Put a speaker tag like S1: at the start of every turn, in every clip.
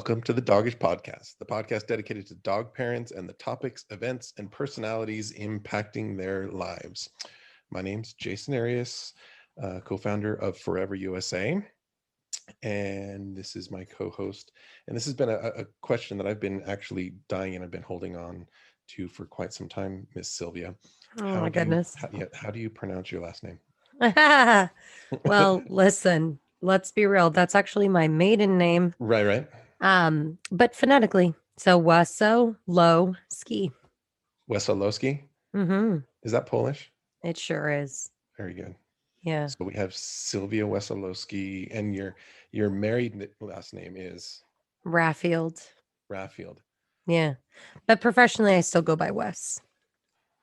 S1: Welcome to the Dogish podcast, the podcast dedicated to dog parents and the topics, events, and personalities impacting their lives. My name's Jasen Arias, co-founder of Forever USA, and this is my co-host. And this has been a question that I've been actually dying and I've been holding on to for quite some time, Miss Sylvia.
S2: Oh my goodness.
S1: How do you pronounce your last name?
S2: Well, listen, let's be real. That's actually my maiden name.
S1: Right.
S2: But phonetically. So Wesolowski.
S1: Wesolowski?
S2: Mm-hmm.
S1: Is that Polish?
S2: It sure is.
S1: Very good.
S2: Yeah.
S1: So we have Sylvia Wesolowski, and your married last name is
S2: Raffield.
S1: Raffield.
S2: Yeah. But professionally, I still go by Wes.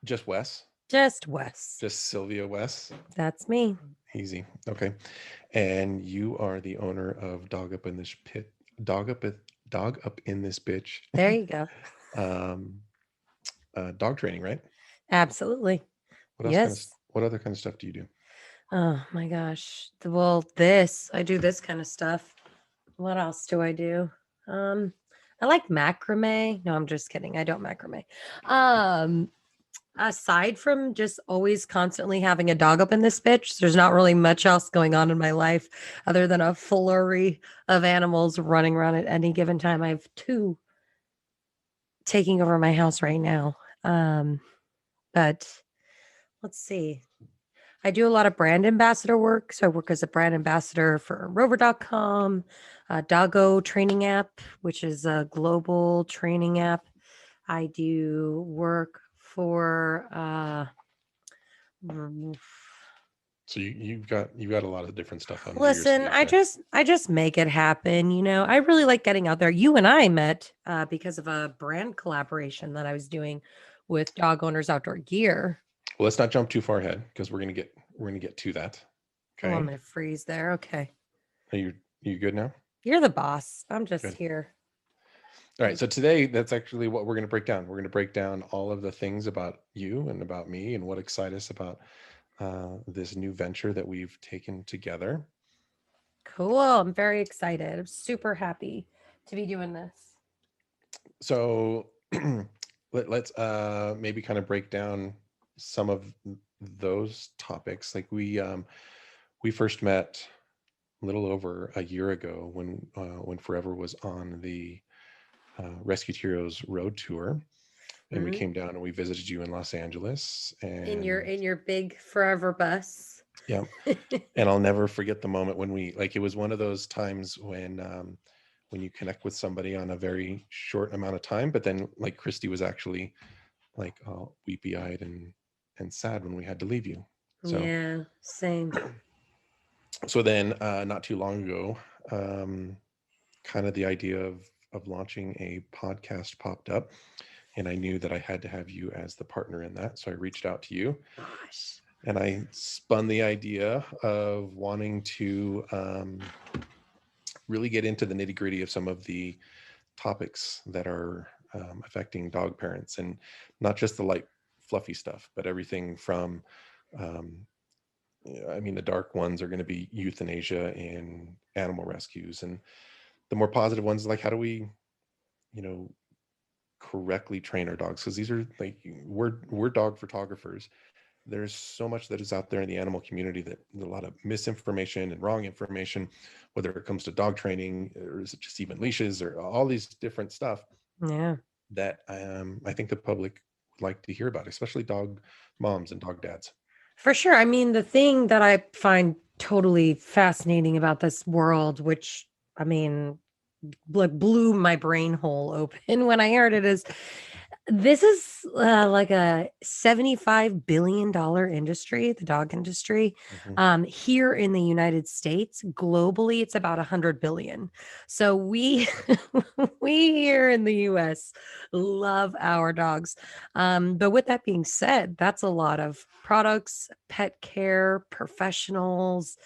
S1: Just Wes?
S2: Just Wes.
S1: Just Sylvia Wes?
S2: That's me.
S1: Easy. Okay. And you are the owner of Dog Up in This Pit. Dog Up in This Bitch.
S2: There you go.
S1: Dog training, right?
S2: Absolutely.
S1: What other kind of stuff do you do?
S2: Oh my gosh. Well, I do this kind of stuff. What else do I do? I like macrame. No, I'm just kidding. I don't macrame. Aside from just always constantly having a dog up in this bitch, there's not really much else going on in my life other than a flurry of animals running around at any given time. I have two taking over my house right now. But let's see. I do a lot of brand ambassador work. So I work as a brand ambassador for rover.com, Doggo training app, which is a global training app. I do work for
S1: so you've got a lot of different stuff on.
S2: Listen, I just make it happen. I really like getting out there. You and I met because of a brand collaboration that I was doing with Dog Owners Outdoor Gear.
S1: Well, let's not jump too far ahead because we're gonna get to that. Okay.
S2: Oh, I'm gonna freeze there. Okay.
S1: Are you good now?
S2: You're the boss. I'm just here.
S1: All right. So today, that's actually what we're going to break down. We're going to break down all of the things about you and about me and what excites us about this new venture that we've taken together.
S2: Cool. I'm very excited. I'm super happy to be doing this.
S1: So let's maybe kind of break down some of those topics. Like we first met a little over a year ago when Forever was on the Rescueteros road tour, and we came down and we visited you in Los Angeles, and
S2: in your big Forever bus.
S1: Yeah. And I'll never forget the moment when it was one of those times when you connect with somebody on a very short amount of time, but then like Christy was actually like all weepy-eyed and sad when we had to leave you. So
S2: yeah, same.
S1: So then not too long ago, kind of the idea of launching a podcast popped up, and I knew that I had to have you as the partner in that. So I reached out to you.
S2: Gosh.
S1: And I spun the idea of wanting to really get into the nitty-gritty of some of the topics that are affecting dog parents, and not just the light fluffy stuff, but everything from the dark ones are going to be euthanasia and animal rescues, and the more positive ones, like how do we, correctly train our dogs? Because these are like, we're dog photographers. There's so much that is out there in the animal community that there's a lot of misinformation and wrong information, whether it comes to dog training or is it just even leashes or all these different stuff.
S2: Yeah.
S1: That I think the public would like to hear about, especially dog moms and dog dads.
S2: For sure. I mean, the thing that I find totally fascinating about this world, which blew my brain hole open when I heard it, is this is like a $75 billion industry, the dog industry.
S1: Mm-hmm.
S2: Here in the United States, globally, it's about 100 billion. So we here in the US love our dogs. But with that being said, that's a lot of products, pet care, professionals,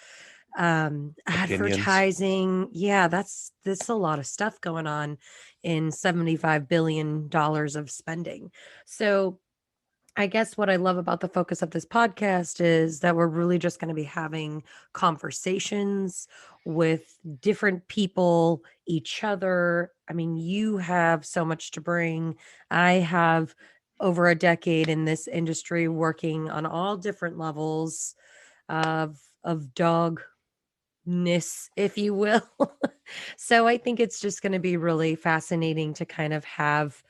S2: advertising. Yeah, that's a lot of stuff going on in $75 billion of spending. So I guess what I love about the focus of this podcast is that we're really just going to be having conversations with different people, each other. I mean, you have so much to bring. I have over a decade in this industry working on all different levels of dogness, if you will. So I think it's just going to be really fascinating to kind of have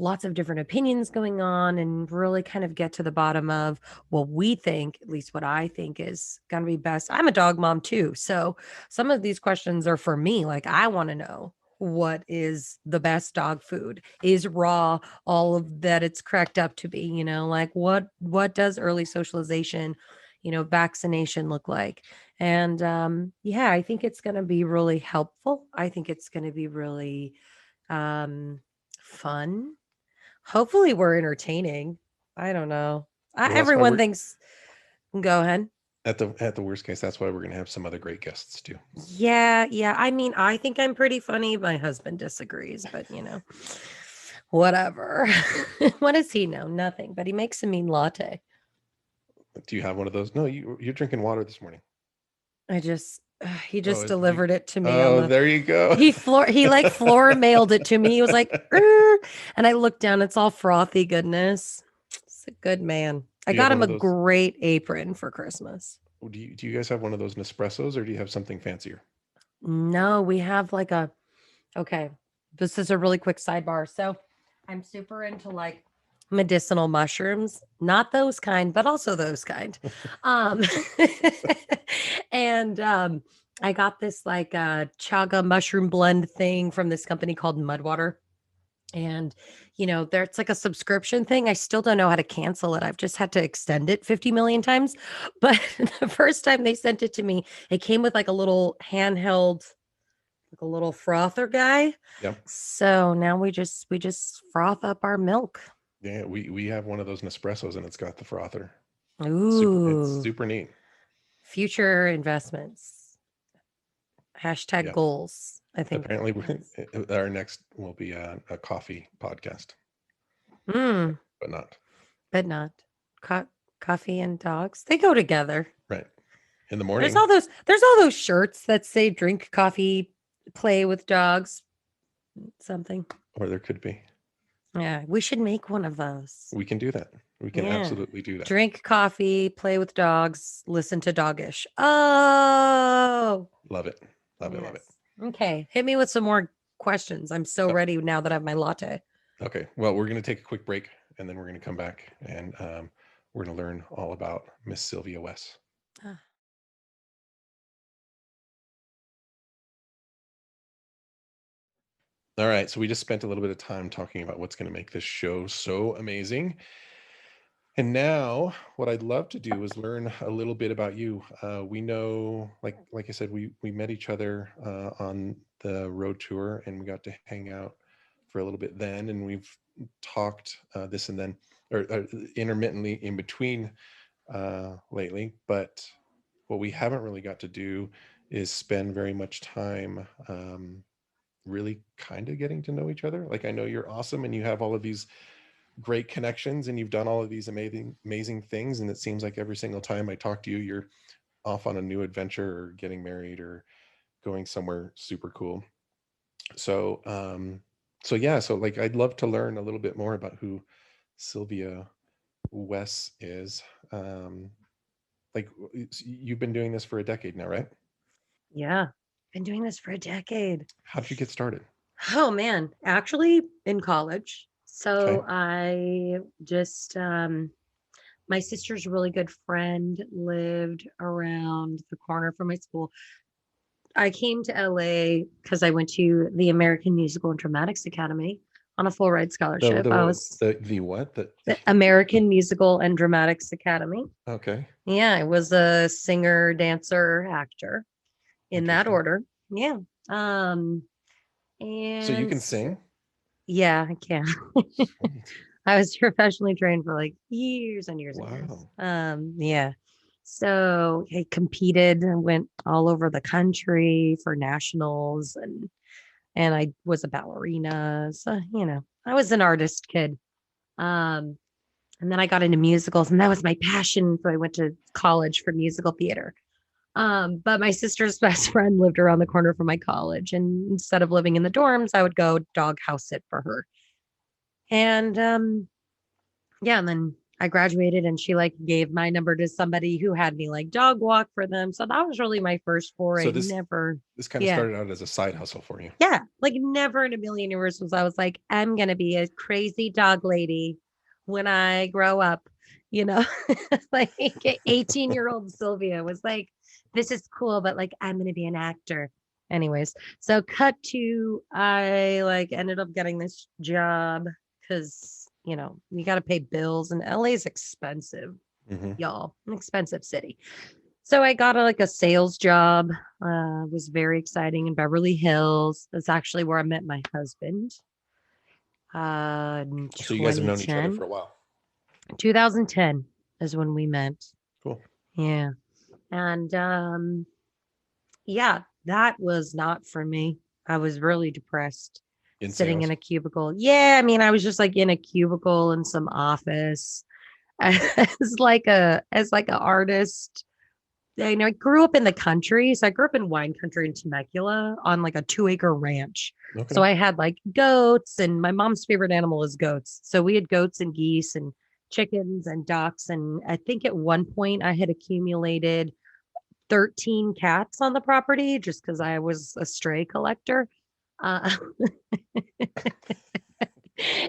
S2: lots of different opinions going on and really kind of get to the bottom of what we think, at least what I think is going to be best. I'm a dog mom too. So some of these questions are for me. Like, I want to know what is the best dog food? Is raw all of that it's cracked up to be, like what does early socialization, vaccination look like? And yeah, I think it's going to be really helpful. I think it's going to be really fun. Hopefully, we're entertaining. I don't know.
S1: Well, that's why
S2: Everyone
S1: we're
S2: thinks, go ahead.
S1: at the worst case. That's why we're going to have some other great guests too.
S2: Yeah, yeah. I mean, I think I'm pretty funny. My husband disagrees, but whatever. What does he know? Nothing, but he makes a mean latte.
S1: Do you have one of those? No, you're drinking water this morning.
S2: He
S1: Oh,
S2: just delivered it to me on
S1: oh,
S2: the
S1: there you go.
S2: he like floor mailed it to me. He was like, and I looked down, it's all frothy goodness. It's a good man. I
S1: Do you have
S2: got
S1: one
S2: him
S1: of
S2: a
S1: those?
S2: great apron for Christmas.
S1: Do you guys have one of those Nespressos, or do you have something fancier?
S2: No, we have like okay, this is a really quick sidebar. So I'm super into like medicinal mushrooms, not those kind, but also those kind. Um, and I got this like chaga mushroom blend thing from this company called Mudwater. And, there it's like a subscription thing. I still don't know how to cancel it. I've just had to extend it 50 million times. But the first time they sent it to me, it came with like a little handheld, like a little frother guy.
S1: Yep.
S2: So now we just froth up our milk.
S1: Yeah, we have one of those Nespressos, and it's got the frother. It's
S2: Ooh,
S1: super neat.
S2: future investments. Hashtag
S1: Yeah.
S2: goals. I think.
S1: Apparently, our next will be a coffee podcast,
S2: Mm,
S1: but not
S2: but not coffee and dogs. They go together.
S1: right in the
S2: There's
S1: morning.
S2: all those shirts that say drink coffee, play with dogs, something.
S1: Or there could be.
S2: Yeah, we should make one of those.
S1: We can do that. We can
S2: Yeah.
S1: absolutely do that.
S2: Drink coffee, play with dogs, listen to Dogish. Oh,
S1: Love it. Love it. Love it.
S2: yes. Okay. Hit me with some more questions. I'm so
S1: Oh,
S2: ready now that I have my latte.
S1: okay. Well, we're going to take a quick break, and then we're going to come back, and we're going to learn all about Miss Sylvia Wes.
S2: Ah.
S1: All right. So we just spent a little bit of time talking about what's going to make this show so amazing. And now, what I'd love to do is learn a little bit about you. We know, like I said, we met each other on the road tour, and we got to hang out for a little bit then, and we've talked this and then, or intermittently in between lately. But what we haven't really got to do is spend very much time really kind of getting to know each other. Like, I know you're awesome, and you have all of these great connections, and you've done all of these amazing things, and it seems like every single time I talk to you, you're off on a new adventure or getting married or going somewhere super cool. So yeah, so like I'd love to learn a little bit more about who Sylvia Wes is. Like, you've been doing this for a decade now, right?
S2: Yeah. Been doing this for a decade.
S1: How did you get started?
S2: Oh man, actually in college.
S1: Okay.
S2: So I just my sister's really good friend lived around the corner from my school. I came to LA because I went to the American Musical and Dramatics Academy on a full ride
S1: The
S2: scholarship. I
S1: the
S2: was
S1: the what?
S2: the American Musical and Dramatics Academy.
S1: Okay.
S2: Yeah, I was a singer, dancer, actor in that
S1: Interesting.
S2: order. Yeah.
S1: So you
S2: And
S1: can sing?
S2: yeah, I can.
S1: Sweet.
S2: I was professionally trained for like years and years and years.
S1: Wow.
S2: Yeah. So I competed and went all over the country for nationals and I was a ballerina. So, I was an artist kid. Um, And then I got into musicals, and that was my passion. So I went to college for musical theater. But my sister's best friend lived around the corner from my college. And instead of living in the dorms, I would go dog house sit for her. And yeah, and then I graduated and she like gave my number to somebody who had me like dog walk for them. So that was really my first
S1: So
S2: foray.
S1: this
S2: Never,
S1: this kind of
S2: yeah,
S1: started out as a side hustle for you.
S2: yeah, like never in a million years was I was like, I'm gonna be a crazy dog lady when I grow up, you know, like 18-year-old Sylvia was like, this is cool, but like I'm gonna be an actor. Anyways, so cut to I like ended up getting this job because you got to pay bills and LA is expensive,
S1: Hmm.
S2: y'all, an expensive city. So I got like a sales job. Was very exciting in Beverly Hills. That's actually where I met my husband. In
S1: So you guys have known each other
S2: 2010.
S1: for a while.
S2: 2010 is when we met.
S1: Cool.
S2: Yeah. And yeah, that was not for me. I was really depressed
S1: In
S2: sitting in
S1: sales.
S2: a cubicle. Yeah, I mean, I was just like in a cubicle in some office as like an artist. I grew up in the country. So I grew up in wine country in Temecula on like a 2-acre ranch. So
S1: Okay.
S2: I had like goats, and my mom's favorite animal is goats. So we had goats and geese and chickens and ducks. And I think at one point I had accumulated 13 cats on the property just because I was a stray collector. Uh,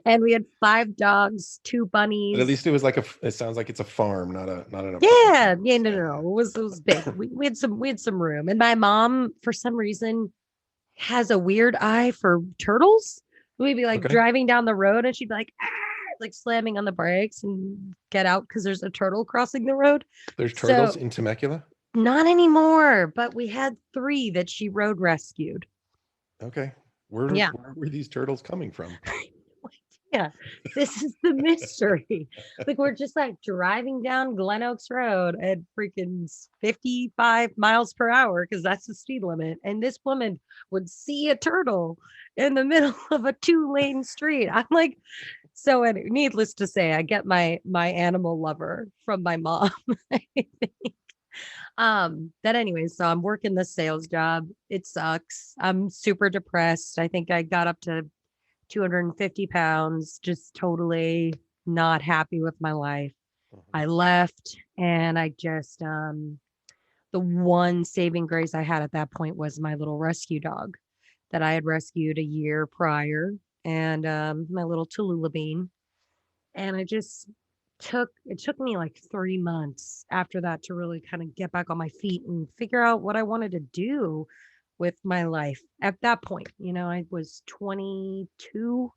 S2: and we had 5 dogs, 2 bunnies.
S1: But at least it was like it sounds like it's a farm, not an apartment
S2: Yeah, yeah,
S1: complex.
S2: no,
S1: Yeah.
S2: no, no. It was big. We had some room, and my mom, for some reason, has a weird eye for turtles. We'd be like
S1: Okay.
S2: driving down the road, and she'd be like, "Ah," like slamming on the brakes and get out because there's a turtle crossing the road.
S1: There's turtles
S2: So
S1: in Temecula.
S2: not anymore, but we had 3 that she road rescued.
S1: Okay. Where
S2: Yeah.
S1: where were these turtles coming from?
S2: Yeah, this is the mystery. Like we're just like driving down Glen Oaks Road at freaking 55 miles per hour because that's the speed limit. And this woman would see a turtle in the middle of a 2-lane street. I'm like, so needless to say, I get my animal lover from my mom. But anyways, so I'm working the sales job. It sucks. I'm super depressed. I think I got up to 250 pounds, just totally not happy with my life.
S1: Mhm.
S2: I left and I just, the one saving grace I had at that point was my little rescue dog that I had rescued a year prior and my little Tallulah bean. And it took me like 3 months after that to really kind of get back on my feet and figure out what I wanted to do with my life at that point. I was 22.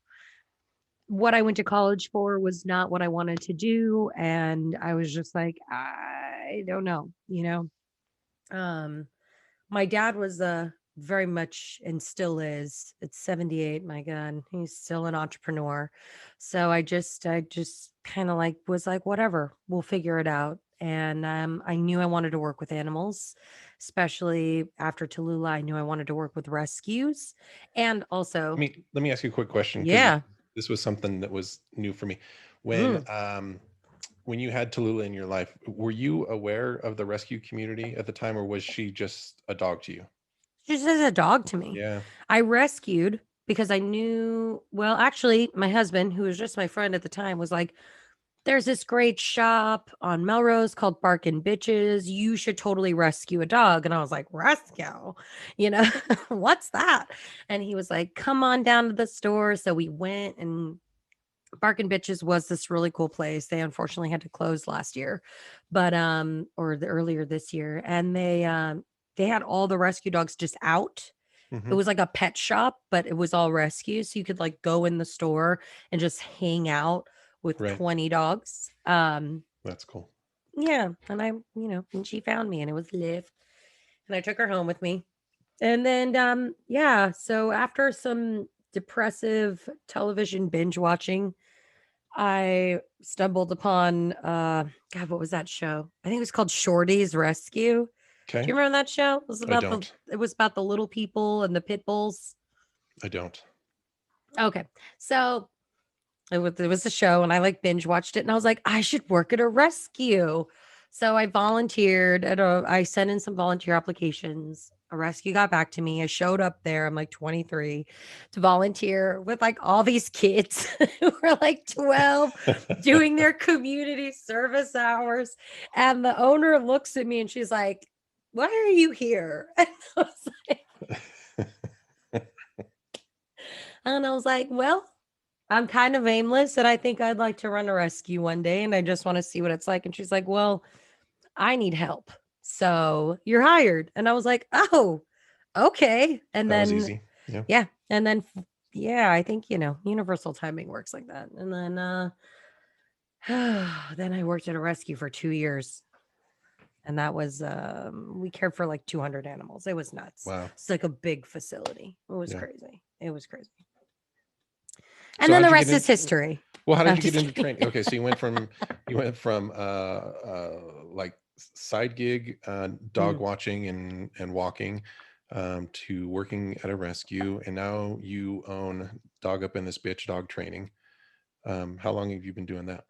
S2: What I went to college for was not what I wanted to do. And I was just like, I don't know. Um, my dad was very much and still is. It's 78, my God. He's still an entrepreneur. So I just kind of like was like, whatever, we'll figure it out. And I knew I wanted to work with animals, especially after Tallulah. I knew I wanted to work with rescues. And also,
S1: Let me ask you a quick question because
S2: yeah.
S1: this was something that was new for me. When
S2: Mm,
S1: when you had Tallulah in your life, were you aware of the rescue community at the time, or was she just a dog to you?
S2: she's just a dog to me.
S1: Yeah.
S2: I rescued because I knew, well, actually, my husband, who was just my friend at the time, was like, there's this great shop on Melrose called Barkin' Bitches. You should totally rescue a dog. And I was like, rescue? You know, what's that? And he was like, come on down to the store. So we went, and Barkin' Bitches was this really cool place. They unfortunately had to close last year, but earlier this year. And they had all the rescue dogs just out. It
S1: Hmm.
S2: was like a pet shop, but it was all rescue. So you could like go in the store and just hang out with
S1: Right.
S2: 20 dogs.
S1: That's cool.
S2: Yeah. And she found me and it was Liv. And I took her home with me. And then yeah, so after some depressive television binge watching, I stumbled upon God, what was that show? I think it was called Shorty's Rescue. Do
S1: Okay.
S2: you remember that show?
S1: I don't.
S2: It was about the little people and the pit bulls.
S1: I don't.
S2: Okay. So It was a show, and I like binge watched it, and I was like, I should work at a rescue. So I volunteered I sent in some volunteer applications. A rescue got back to me. I showed up there. I'm like 23 to volunteer with like all these kids who were like 12 doing their community service hours. And the owner looks at me and she's like, why are you here? And I was like, well, I'm kind of aimless and I think I'd like to run a rescue one day and I just want to see what it's like. And she's like, well, I need help. So you're hired. And I was like, oh, okay. And
S1: That was
S2: then,
S1: easy. Yeah.
S2: yeah. And then, yeah, I think, universal timing works like that. And then, then I worked at a rescue for 2 years. And that was, we cared for like 200 animals. It was nuts.
S1: Wow.
S2: It's like a big facility. It was
S1: Yeah.
S2: crazy. It was crazy. And
S1: So
S2: then
S1: how'd
S2: the
S1: you get
S2: rest is
S1: in?
S2: history.
S1: Well, how did
S2: I'm
S1: you get
S2: just
S1: into
S2: kidding.
S1: training? Okay, so you went from like side gig dog
S2: Mhm.
S1: watching and walking to working at a rescue, and now you own Dog Up in This Bitch dog training. How long have you been doing that?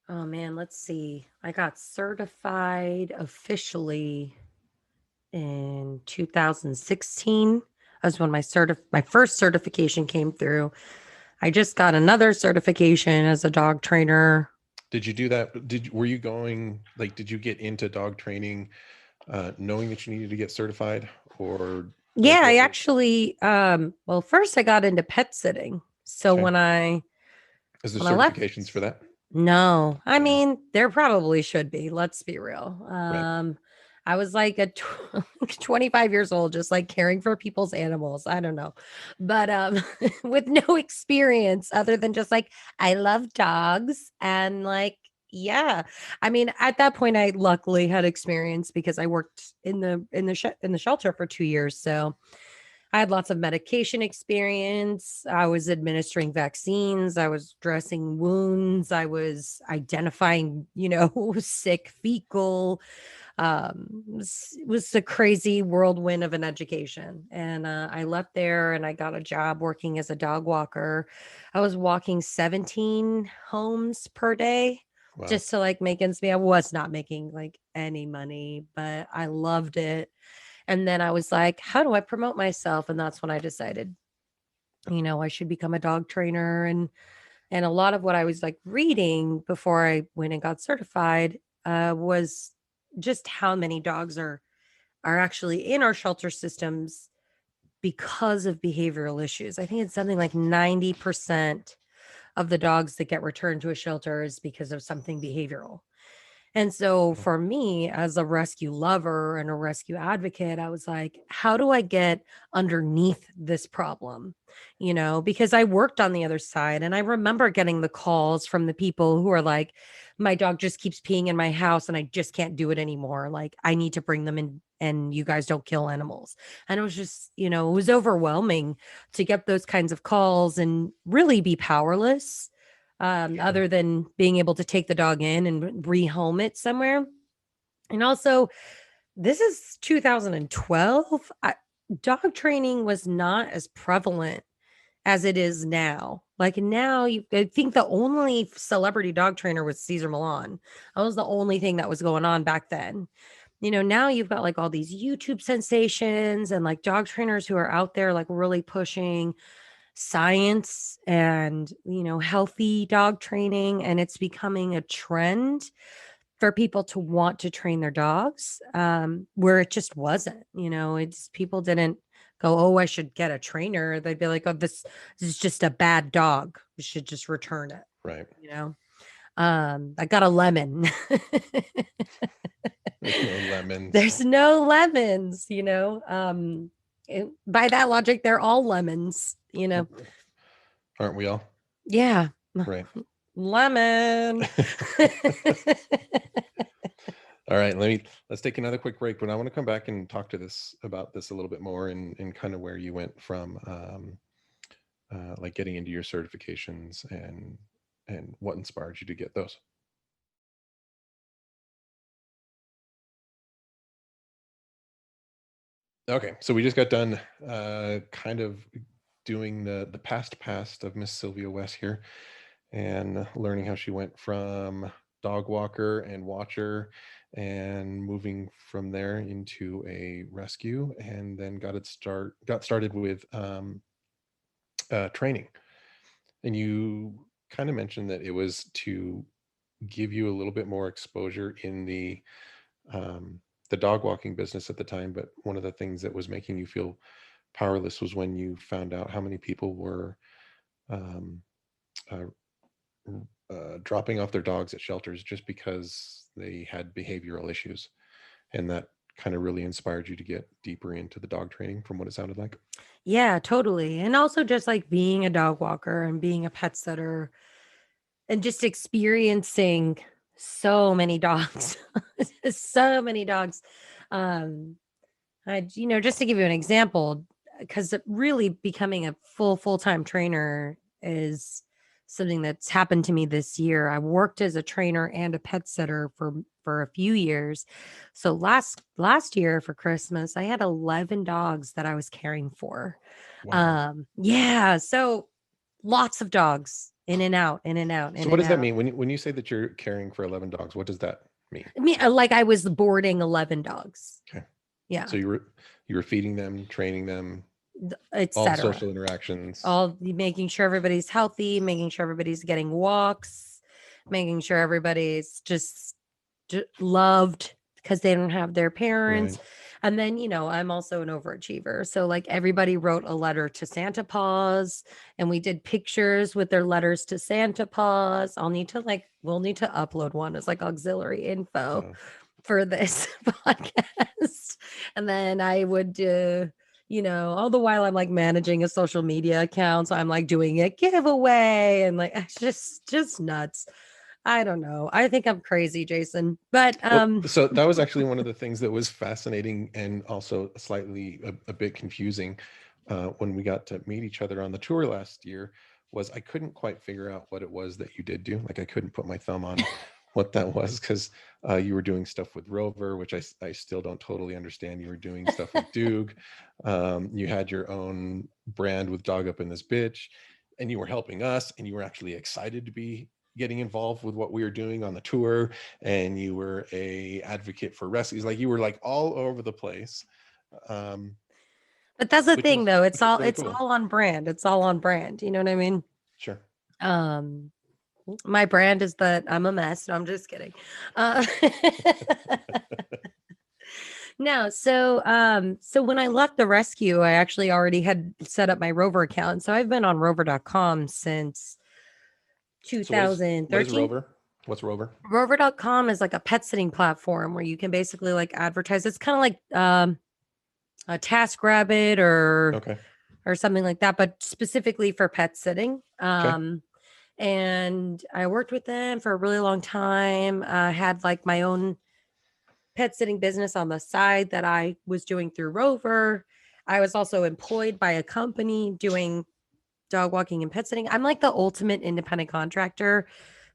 S2: Oh man, let's see. I got certified officially in 2016. That's when my first certification came through. I just got another certification as a dog trainer.
S1: Did you do that? Were you going like? Did you get into dog training knowing that you needed to get certified, or
S2: Yeah,
S1: like
S2: I
S1: what was?
S2: actually well, first I got into pet sitting. So
S1: Okay,
S2: when I
S1: is there
S2: when I left
S1: certifications for that?
S2: No, I
S1: Yeah,
S2: mean, there probably should be. Let's be real.
S1: right.
S2: I was like 25 years old, just like caring for people's animals. I don't know, but with no experience other than just like I love dogs and like yeah. I mean, at that point, I luckily had experience because I worked in the shelter for 2 years, so I had lots of medication experience. I was administering vaccines. I was dressing wounds. I was identifying, sick fecal. Was a crazy whirlwind of an education. And I left there and I got a job working as a dog walker. I was walking 17 homes per day
S1: Wow.
S2: just to like make ends meet. I was not making like any money, but I loved it. And then I was like, how do I promote myself? And that's when I decided, I should become a dog trainer. And a lot of what I was like reading before I went and got certified was just how many dogs are actually in our shelter systems because of behavioral issues. I think it's something like 90% of the dogs that get returned to a shelter is because of something behavioral. And so for me, as a rescue lover and a rescue advocate, I was like, how do I get underneath this problem? Because I worked on the other side and I remember getting the calls from the people who are like, my dog just keeps peeing in my house and I just can't do it anymore. Like, I need to bring them in and you guys don't kill animals. And it was just, it was overwhelming to get those kinds of calls and really be powerless
S1: Sure.
S2: other than being able to take the dog in and rehome it somewhere. And also, this is 2012. Dog training was not as prevalent as it is now. Like now, I think the only celebrity dog trainer was Caesar Milan. That was the only thing that was going on back then. Now you've got like all these YouTube sensations and like dog trainers who are out there like really pushing science and healthy dog training, and it's becoming a trend for people to want to train their dogs where it just wasn't. It's people didn't go, oh, I should get a trainer. They'd be like, oh, this is just a bad dog, we should just return it.
S1: Right.
S2: I got a lemon.
S1: There's no lemons.
S2: There's no lemons. By that logic, they're all lemons.
S1: Aren't we all?
S2: Yeah.
S1: Right.
S2: Lemon.
S1: All right, let's take another quick break, but I want to come back and talk to this about this a little bit more and kind of where you went from like getting into your certifications and what inspired you to get those. Okay, so we just got done kind of doing the past of Miss Sylvia Wes here, and learning how she went from dog walker and watcher, and moving from there into a rescue, and then got started with training. And you kind of mentioned that it was to give you a little bit more exposure in the dog walking business at the time. But one of the things that was making you feel powerless was when you found out how many people were um, uh, dropping off their dogs at shelters just because they had behavioral issues. And that kind of really inspired you to get deeper into the dog training, from what it sounded like.
S2: Yeah, totally. And also just like being a dog walker and being a pet sitter and just experiencing so many dogs, so many dogs. Um, just to give you an example, because really becoming a full-time trainer is something that's happened to me this year. I worked as a trainer and a pet sitter for a few years. So last year for Christmas, I had 11 dogs that I was caring for.
S1: Wow.
S2: Yeah, so lots of dogs in and out, in and out,
S1: So
S2: in
S1: what
S2: and
S1: does that
S2: out.
S1: mean when you say that you're caring for 11 dogs? What does that mean?
S2: I mean, like I was boarding 11 dogs.
S1: Okay.
S2: Yeah,
S1: So you were feeding them, training them, all the
S2: etc.
S1: social interactions.
S2: All making sure everybody's healthy, making sure everybody's getting walks, making sure everybody's just loved because they don't have their parents.
S1: Right.
S2: And then, I'm also an overachiever. So, like, everybody wrote a letter to Santa Paws and we did pictures with their letters to Santa Paws. We'll need to upload one as like auxiliary info
S1: Wow.
S2: for this podcast. And then I would all the while I'm like managing a social media account. So I'm like doing a giveaway and like it's just nuts. I don't know. I think I'm crazy, Jason. But
S1: Well, so that was actually one of the things that was fascinating and also slightly a bit confusing when we got to meet each other on the tour last year. Was I couldn't quite figure out what it was that you did do. Like I couldn't put my thumb on what that was, because you were doing stuff with Rover, which I still don't totally understand. You were doing stuff with Doog. You had your own brand with Dog Up in This Bitch, and you were helping us, and you were actually excited to be getting involved with what we were doing on the tour, and you were a advocate for rescues. Like you were like all over the place, um,
S2: but that's the
S1: which
S2: thing
S1: was
S2: though.
S1: which was really cool.
S2: All on brand. It's all on brand. You know what I mean?
S1: Sure.
S2: Um my brand is that I'm a mess. No, I'm just kidding. Uh No, so when I left the rescue, I actually already had set up my Rover account. So I've been on rover.com since
S1: So what is
S2: 2013.
S1: Rover? What's Rover?
S2: Rover.com is like a pet sitting platform where you can basically like advertise. It's kind of like a TaskRabbit
S1: Okay.
S2: or something like that, but specifically for pet sitting.
S1: Okay.
S2: And I worked with them for a really long time. I had like my own pet sitting business on the side that I was doing through Rover. I was also employed by a company doing dog walking and pet sitting. I'm like the ultimate independent contractor.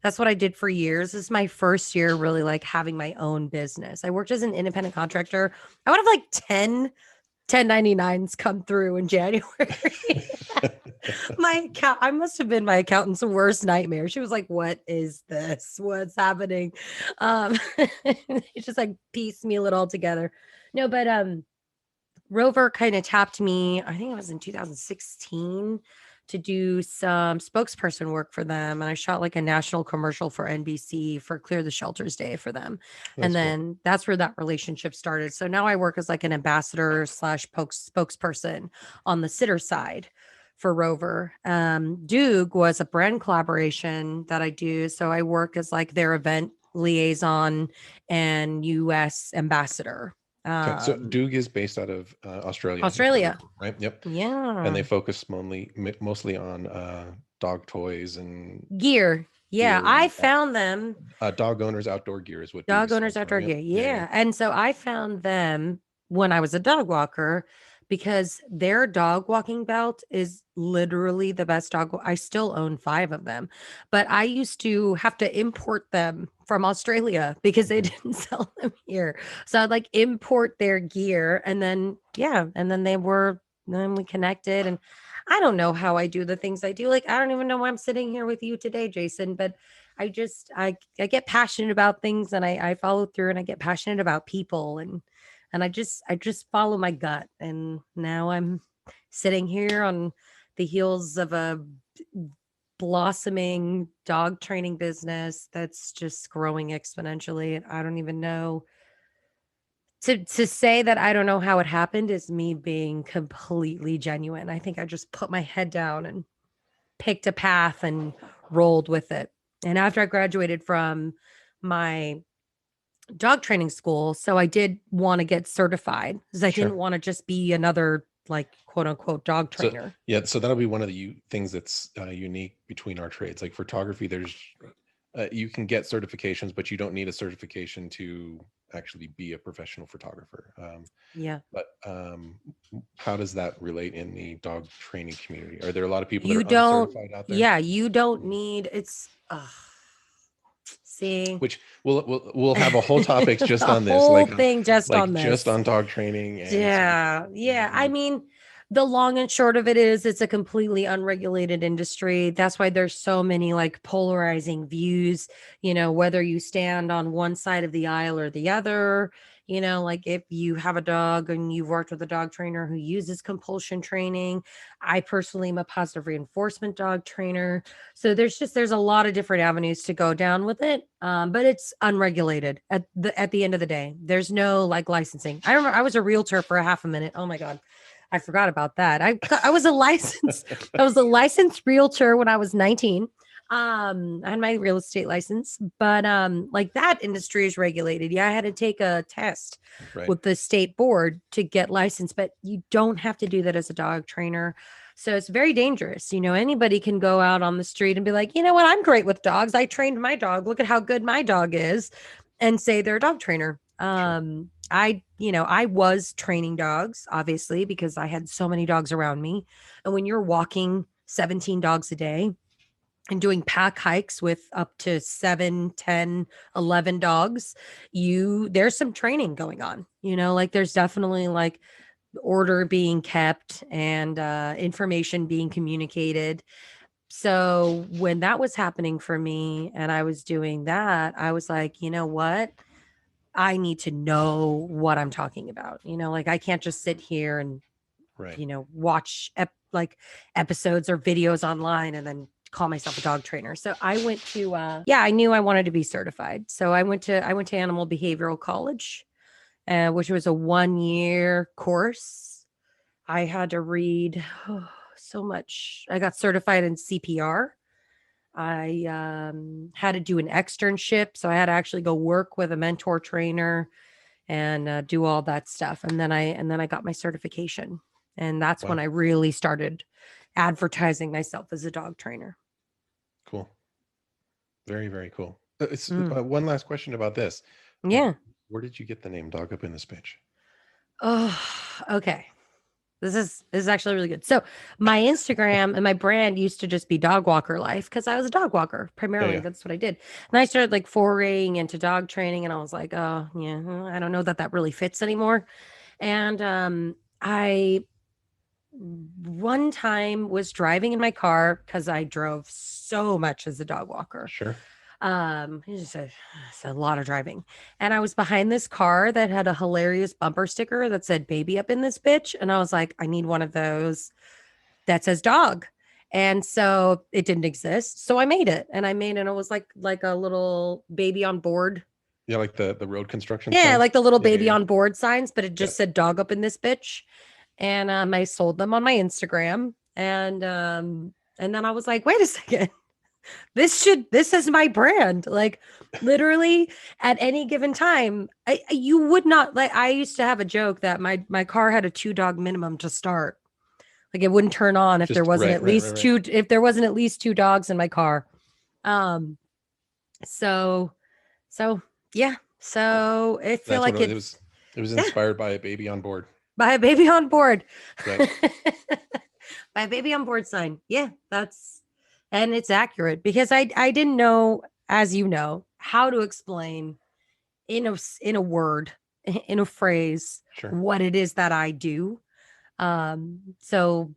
S2: That's what I did for years. This is my first year really like having my own business. I worked as an independent contractor. I would have like 1099s come through in January. I must have been my accountant's worst nightmare. She was like, "What is this? What's happening?" It's just like piecemeal it all together. No, but Rover kind of tapped me, I think it was in 2016, to do some spokesperson work for them. And I shot like a national commercial for NBC for Clear the Shelters Day for them. And
S1: That's cool.
S2: then that's where that relationship started. So now I work as like an ambassador slash spokesperson on the sitter side for Rover. Doog was a brand collaboration that I do. So I work as like their event liaison and US ambassador.
S1: Okay. So Doog is based out of Australia,
S2: Australia.
S1: right? Yep. And
S2: Yeah.
S1: they focus mostly on dog toys and
S2: Gear. Yeah.
S1: gear
S2: I
S1: and
S2: found them.
S1: dog owners outdoor gear is what Doog
S2: Dog owners
S1: stands for.
S2: outdoor
S1: Yep.
S2: gear. Yeah. And so I found them when I was a dog walker because their dog walking belt is literally the best I still own 5 of them, but I used to have to import them from Australia because they didn't sell them here. So I'd like import their gear and then we connected and I don't know how I do the things I do. Like, I don't even know why I'm sitting here with you today, Jason, but I get passionate about things, and I follow through, and I get passionate about people, and I just follow my gut. And now I'm sitting here on the heels of a blossoming dog training business that's just growing exponentially. And I don't even know, to say that I don't know how it happened is me being completely genuine. I think I just put my head down and picked a path and rolled with it. And after I graduated from my dog training school, so I did want to get certified because I
S1: Sure.
S2: didn't want to just be another, like, quote unquote dog
S1: So
S2: trainer.
S1: yeah, so that'll be one of the things that's unique between our trades. Like photography, there's you can get certifications, but you don't need a certification to actually be a professional photographer.
S2: Yeah.
S1: But how does that relate in the dog training community? Are there a lot of people that
S2: You
S1: are
S2: don't,
S1: uncertified out there?
S2: yeah, you don't need it's see
S1: Which we'll have a whole topics just
S2: a
S1: on this,
S2: whole thing just on
S1: like just
S2: this.
S1: on dog training and
S2: Yeah.
S1: certification.
S2: Yeah. I mean, the long and short of it is it's a completely unregulated industry. That's why there's so many like polarizing views, whether you stand on one side of the aisle or the other. Like if you have a dog and you've worked with a dog trainer who uses compulsion training. I personally am a positive reinforcement dog trainer. So there's a lot of different avenues to go down with it. But it's unregulated at the end of the day. There's no like licensing. I remember I was a realtor for a half a minute. Oh my God. I forgot about that. I was a licensed realtor when I was 19. I had my real estate license, but like that industry is regulated. Yeah, I had to take a test
S1: Right.
S2: with the state board to get licensed, but you don't have to do that as a dog trainer. So it's very dangerous. Anybody can go out on the street and be like, you know what, I'm great with dogs. I trained my dog. Look at how good my dog is, and say they're a dog trainer.
S1: Sure.
S2: I was training dogs, obviously, because I had so many dogs around me. And when you're walking 17 dogs a day and doing pack hikes with up to 7, 10, 11 dogs, there's some training going on. Like there's definitely like order being kept and information being communicated. So when that was happening for me and I was doing that, I was like, you know what? I need to know what I'm talking about. Like I can't just sit here and,
S1: Right.
S2: watch like episodes or videos online and then call myself a dog trainer. So I went to yeah, I knew I wanted to be certified. So I went to Animal Behavioral College, which was a 1-year course. I had to read so much. I got certified in CPR. I had to do an externship, so I had to actually go work with a mentor trainer and do all that stuff. And then I got my certification, and that's when
S1: Wow.
S2: I really started advertising myself as a dog trainer.
S1: Cool. Very, very cool.
S2: Mm,
S1: One last question about this. Uh,
S2: yeah.
S1: where did you get the name Dog Up in the Spitch?
S2: Oh, okay. This is actually really good. So my Instagram and my brand used to just be Dog Walker Life because I was a dog walker
S1: Yeah,
S2: primarily.
S1: yeah.
S2: That's what I did. And I started like foraying into dog training, and I was like, oh yeah, I don't know that really fits anymore. And I one time was driving in my car because I drove so much as a dog walker.
S1: Sure.
S2: It's a lot of driving. And I was behind this car that had a hilarious bumper sticker that said baby up in this bitch. And I was like, I need one of those that says dog. And so it didn't exist. So I made it. And it was like a little baby on board.
S1: Yeah, like the road construction
S2: Yeah,
S1: signs.
S2: like the little
S1: Yeah, yeah,
S2: baby
S1: yeah.
S2: on board signs, but it
S1: Yeah.
S2: just said dog up in this bitch. And I sold them on my Instagram. And then I was like, wait a second. This is my brand. Like literally at any given time, you would not like. I used to have a joke that my car had a 2-dog minimum to start. Like it wouldn't turn on if there
S1: Just
S2: wasn't
S1: right,
S2: at
S1: right, right,
S2: least
S1: right.
S2: two if there wasn't at least 2 dogs in my car. Um so so yeah. So I feel
S1: That's what
S2: like
S1: it
S2: it's
S1: was. It was
S2: yeah,
S1: inspired by a baby on board.
S2: by a baby on board.
S1: Right.
S2: By a baby on board sign. Yeah, and it's accurate because I didn't know, as you know, how to explain in a word, in a phrase,
S1: Sure.
S2: what it is that I do. So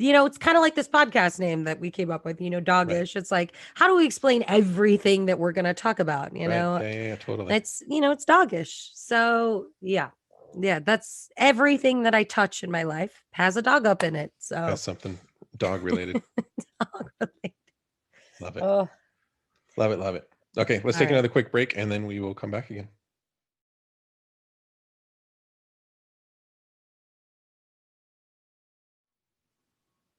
S2: it's kind of like this podcast name that we came up with,
S1: Right.
S2: Dogish. It's like, how do we explain everything that we're going to talk about?
S1: Right. Yeah. Totally.
S2: It's Dogish. So yeah. Yeah, that's everything that I touch in my life has a dog up in it. So
S1: Has something dog related.
S2: dog related.
S1: Love it.
S2: Oh,
S1: Love it. Love it. Okay, let's
S2: all
S1: take
S2: right.
S1: another quick break and then we will come back again.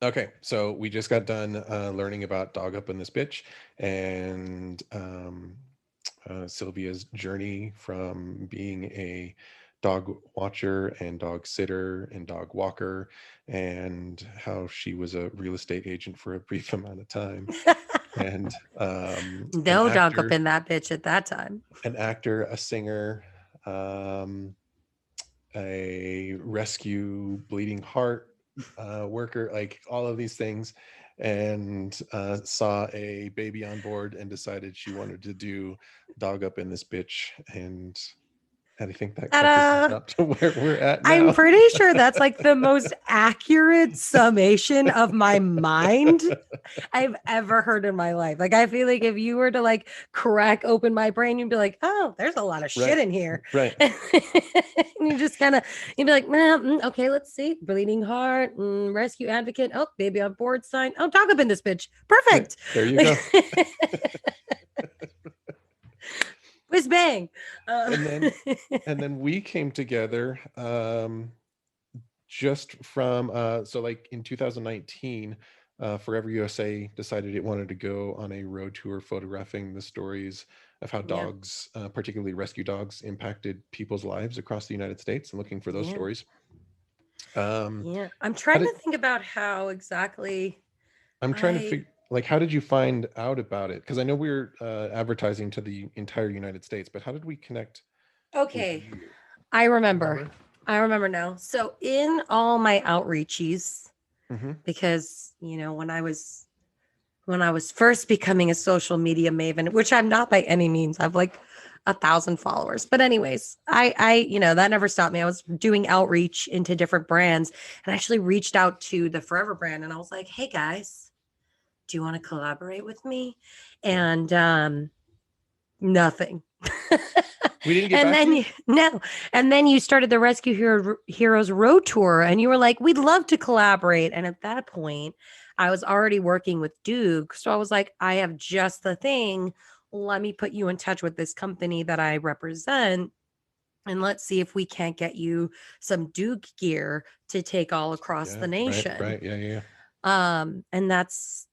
S1: Okay, so we just got done learning about Dog Up in This Bitch and Sylvia's journey from being a dog watcher and dog sitter and dog walker, and how she was a real estate agent for a brief amount of time, and
S2: No dog up in that bitch at that time.
S1: an actor, a singer, um, a rescue bleeding heart worker, like all of these things, and saw a baby on board and decided she wanted to do Dog Up in This Bitch. And I think that catches us
S2: Ta-da!
S1: up to where we're at
S2: I'm
S1: now.
S2: pretty sure that's like the most accurate summation of my mind I've ever heard in my life. Like, I feel like if you were to like crack open my brain, you'd be like, oh, there's a lot of shit
S1: Right.
S2: in here.
S1: Right.
S2: And you just kind of, you'd be like, okay, let's see. Bleeding heart, rescue advocate. Oh, baby on board sign. Oh, dog up in this bitch. Perfect.
S1: There you go.
S2: Whiz bang.
S1: And then we came together just from so like in 2019, Forever USA decided it wanted to go on a road tour photographing the stories of how
S2: Yeah.
S1: dogs, particularly rescue dogs, impacted people's lives across the United States, and looking for those
S2: Yeah.
S1: stories.
S2: Yeah, I'm trying to think about how exactly
S1: I'm trying to
S2: I
S1: figure, like, how did you find out about it? Because I know we're advertising to the entire United States, but how did we connect with
S2: okay,
S1: you?
S2: I remember.
S1: Remember?
S2: I remember now. So in all my outreaches,
S1: Mm-hmm.
S2: because when I was first becoming a social media maven, which I'm not by any means, I've like 1,000 followers. But anyways, that never stopped me. I was doing outreach into different brands and I actually reached out to the Forever brand and I was like, hey guys, do you want to collaborate with me? And nothing.
S1: We didn't get
S2: And
S1: back to
S2: then
S1: you?
S2: no, and then you started the Heroes Road Tour, and you were like, "We'd love to collaborate." And at that point, I was already working with Duke, so I was like, "I have just the thing. Let me put you in touch with this company that I represent, and let's see if we can't get you some Duke gear to take all across
S1: Yeah,
S2: the
S1: right,
S2: nation."
S1: right. Yeah.
S2: And that's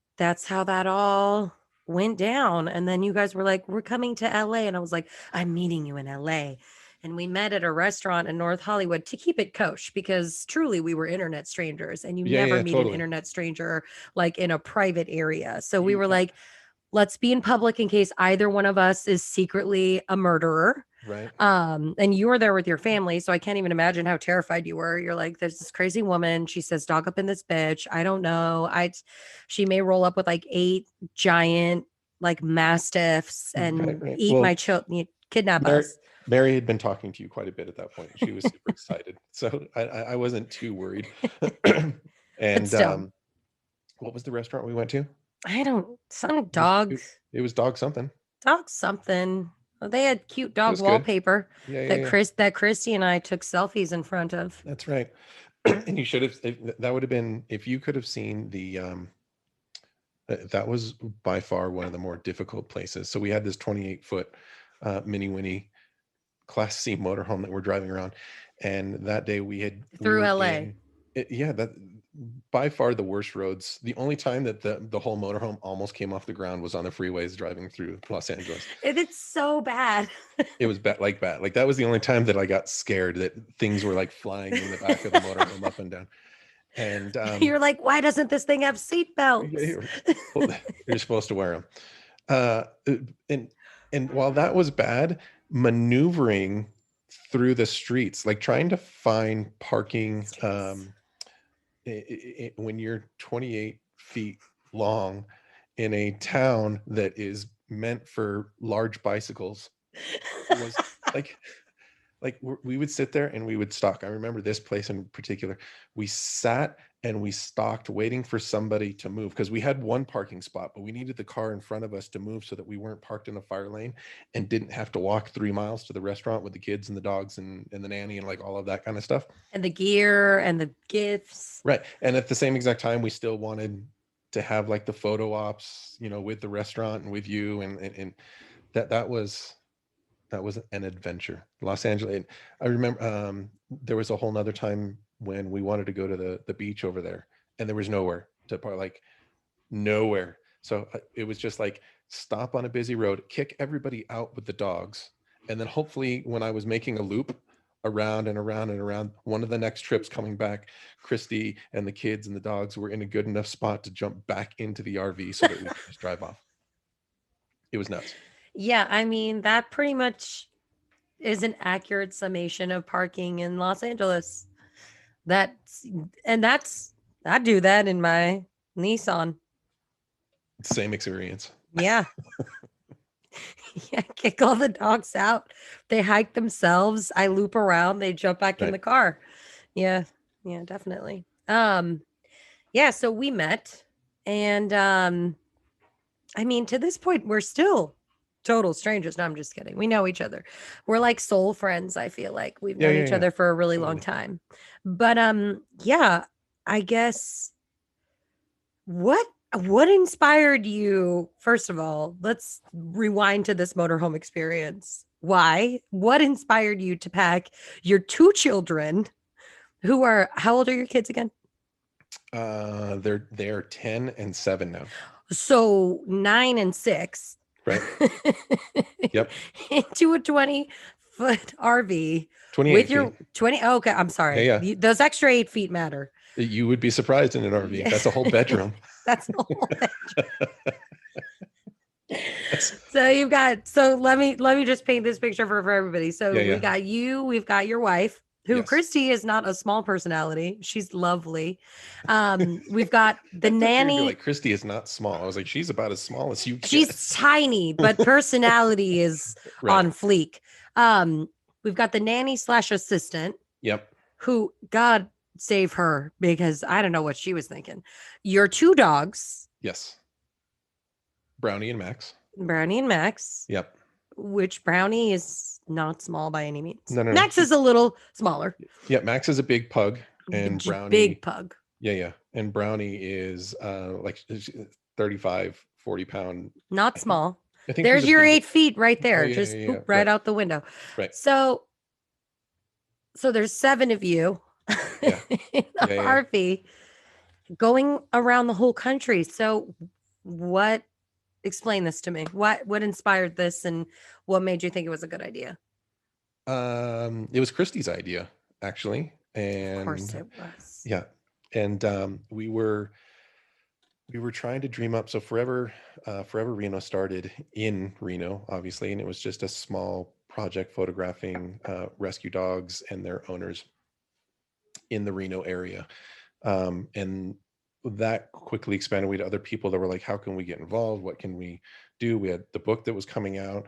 S2: how that all went down. And then you guys were like, we're coming to LA. And I was like, I'm meeting you in LA. And we met at a restaurant in North Hollywood to keep it kosher because truly we were internet strangers and you never
S1: Yeah,
S2: meet an
S1: totally.
S2: internet stranger like in a private area. So we
S1: You
S2: were like, let's be in public in case either one of us is secretly a murderer.
S1: right.
S2: And you were there with your family, so I can't even imagine how terrified you were. You're like, there's this crazy woman. She says, "Dog up in this bitch." I don't know. She may roll up with like 8 giant like mastiffs
S1: Right,
S2: and
S1: right.
S2: eat my
S1: Well,
S2: children, kidnap
S1: Mary,
S2: us.
S1: Mary had been talking to you quite a bit at that point. She was super excited, so I wasn't too worried.
S2: But
S1: And
S2: still,
S1: what was the restaurant we went to?
S2: I don't. Some
S1: It was
S2: dog,
S1: it, it was dog something.
S2: dog something. Well, they had cute
S1: It
S2: dog
S1: was good.
S2: wallpaper
S1: Yeah.
S2: That Christy and I took selfies in front of.
S1: That's right. And you should have. That would have been, if you could have seen the. That was by far one of the more difficult places. So we had this 28-foot Mini Winnie Class C motorhome that we're driving around, and that day we
S2: Through
S1: were
S2: LA.
S1: in yeah, that by far the worst roads. The only time that the whole motorhome almost came off the ground was on the freeways driving through Los Angeles.
S2: It's so bad.
S1: It was bad, like bad. Like that was the only time that I got scared that things were like flying in the back of the motorhome up and down. And
S2: You're like, why doesn't this thing have seat belts?
S1: well, you're supposed to wear them. Uh, and while that was bad, maneuvering through the streets, like trying to find parking, when you're 28 feet long in a town that is meant for large bicycles, was like we would sit there and we would stalk. I remember this place in particular. We sat and we stalked waiting for somebody to move because we had one parking spot, but we needed the car in front of us to move so that we weren't parked in a fire lane and didn't have to walk 3 miles to the restaurant with the kids and the dogs and the nanny and like all of that kind of stuff.
S2: And the gear and the gifts.
S1: Right. And at the same exact time, we still wanted to have like the photo ops, with the restaurant and with you. And that was an adventure. Los Angeles. And I remember there was a whole nother time when we wanted to go to the beach over there, and there was nowhere to park, like nowhere. So it was just like stop on a busy road, kick everybody out with the dogs, and then hopefully when I was making a loop around and around and around, one of the next trips coming back, Christy and the kids and the dogs were in a good enough spot to jump back into the RV so that we could just drive off. It was nuts.
S2: Yeah, I mean, that pretty much is an accurate summation of parking in Los Angeles. That's I do that in my Nissan.
S1: Same experience.
S2: Yeah. Yeah, kick all the dogs out. They hike themselves. I loop around, they jump back in
S1: Right.
S2: the car. Yeah. Yeah, definitely. Yeah, so we met and I mean, to this point we're still total strangers. No, I'm just kidding. We know each other. We're like soul friends, I feel like. We've known each
S1: Yeah.
S2: other for a really long
S1: Totally.
S2: time. But yeah, I guess what inspired you? First of all, let's rewind to this motorhome experience. Why? What inspired you to pack your two children who are how old are your kids again?
S1: They're 10 and 7 now.
S2: So 9 and 6.
S1: Right. Yep.
S2: Into a 20-foot RV
S1: 28
S2: with
S1: feet.
S2: your 20. Oh, okay, I'm sorry.
S1: Yeah.
S2: Those extra 8 feet matter.
S1: You would be surprised in an RV.
S2: Yeah.
S1: That's a whole bedroom.
S2: That's the whole So you've got let me just paint this picture for everybody. So
S1: Yeah.
S2: we got you, we've got your wife, who
S1: Yes.
S2: Christy is not a small personality. She's lovely. We've got the
S1: You'd be
S2: nanny.
S1: like, Christy is not small. I was like, she's about as small as you get.
S2: She's tiny, but personality is
S1: Right.
S2: on fleek. We've got the nanny / assistant.
S1: Yep.
S2: Who, God save her, because I don't know what she was thinking. Your two dogs.
S1: Yes. Brownie and Max.
S2: Brownie and Max.
S1: Yep.
S2: Which Brownie is not small by any means.
S1: No.
S2: Max is a little smaller.
S1: Yeah, Max is a big pug, and Brownie
S2: big pug.
S1: Yeah. And Brownie is like 35, 40 pound.
S2: Not small.
S1: I think
S2: there's your 8
S1: biggest.
S2: feet right there.
S1: Yeah,
S2: Just
S1: yeah,
S2: poop
S1: right.
S2: out the window.
S1: Right.
S2: So there's 7 of you
S1: Yeah.
S2: in the RV going around the whole country. So explain this to me. What inspired this and what made you think it was a good idea?
S1: It was Christy's idea, actually. And
S2: of course it was.
S1: Yeah. And we were trying to dream up. So Forever Reno started in Reno, obviously, and it was just a small project photographing rescue dogs and their owners in the Reno area. And that quickly expanded to other people that were like, how can we get involved? What can we do? We had the book that was coming out.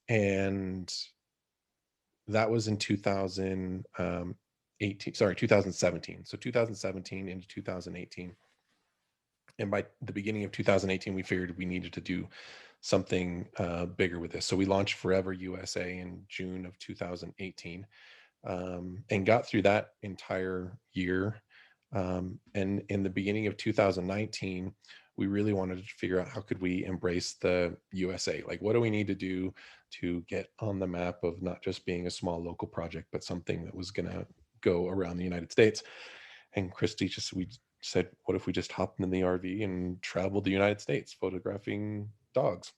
S1: And that was in 2017. So 2017 into 2018. And by the beginning of 2018, we figured we needed to do something bigger with this. So we launched Forever USA in June of 2018 and got through that entire year. And in the beginning of 2019, we really wanted to figure out how could we embrace the USA? Like, what do we need to do to get on the map of not just being a small local project, but something that was going to go around the United States? And Christy we said, what if we just hopped in the RV and traveled the United States photographing dogs?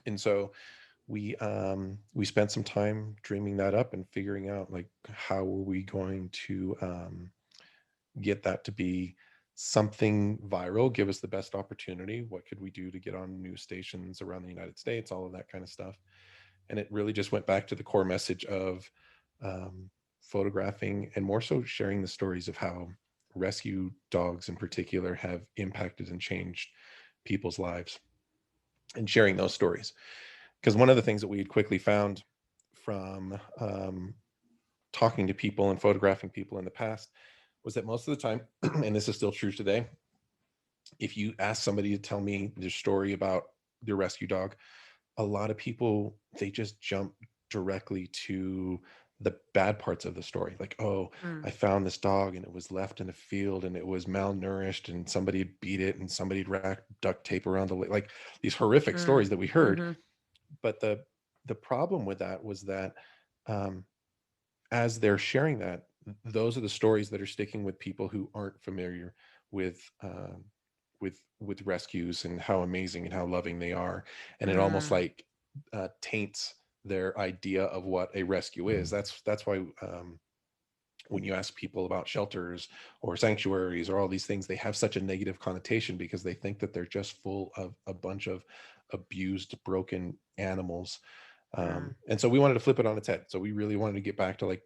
S1: And so we spent some time dreaming that up and figuring out like how were we going to get that to be something viral, give us the best opportunity. What could we do to get on news stations around the United States, all of that kind of stuff. And it really just went back to the core message of photographing and more so sharing the stories of how rescue dogs in particular have impacted and changed people's lives and sharing those stories. Because one of the things that we had quickly found from talking to people and photographing people in the past was that most of the time, and this is still true today, if you ask somebody to tell me their story about their rescue dog, a lot of people, they just jump directly to the bad parts of the story. Like, oh, I
S2: Mm,
S1: found this dog and it was left in a field and it was malnourished and somebody had beat it and somebody had wrapped duct tape around the leg. Like these horrific
S2: mm,
S1: stories that we heard.
S2: mm-hmm,
S1: But the problem with that was that, um, as they're sharing that, those are the stories that are sticking with people who aren't familiar with, with rescues and how amazing and how loving they are, and it almost
S2: mm,
S1: like, taints their idea of what a rescue is. That's why, when you ask people about shelters or sanctuaries or all these things, they have such a negative connotation because they think that they're just full of a bunch of abused, broken animals.
S2: mm.
S1: And so we wanted to flip it on its head. So we really wanted to get back to like,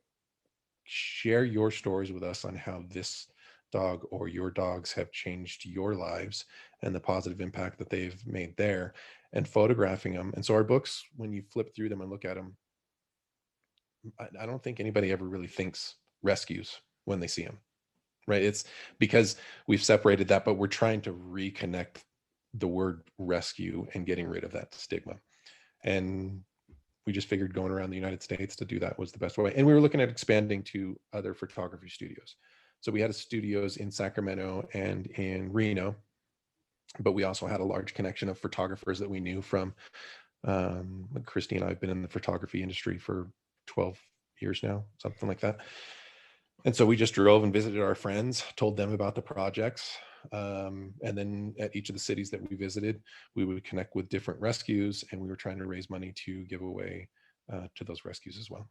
S1: share your stories with us on how this dog or your dogs have changed your lives and the positive impact that they've made there, and photographing them. And so our books, when you flip through them and look at them, I don't think anybody ever really thinks rescues when they see them, right? It's because we've separated that, but we're trying to reconnect the word rescue and getting rid of that stigma. And we just figured going around the United States to do that was the best way. And we were looking at expanding to other photography studios. So we had studios in Sacramento and in Reno, but we also had a large connection of photographers that we knew from, like Christy and I have been in the photography industry for 12 years now, something like that. And so we just drove and visited our friends, told them about the projects. And then at each of the cities that we visited, we would connect with different rescues, and we were trying to raise money to give away, to those rescues as well.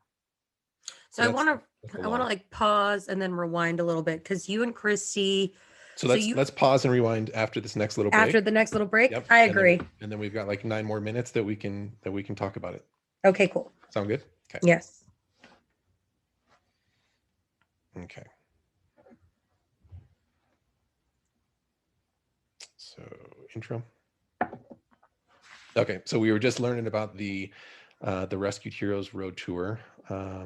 S2: So
S1: So
S2: I
S1: that's
S2: want
S1: that's
S2: to
S1: a
S2: I want
S1: lot
S2: to
S1: of.
S2: like pause and then rewind a little bit because you and Christy.
S1: So
S2: So
S1: let's
S2: you
S1: let's pause and rewind after this next little
S2: after
S1: break.
S2: the next little break,
S1: Yep,
S2: I
S1: and then
S2: agree.
S1: and then we've got like 9 more minutes that we can talk about it.
S2: Okay, cool.
S1: Sound good? Okay.
S2: Yes.
S1: Okay. So intro. Okay. So we were just learning about the Rescued Heroes Road Tour.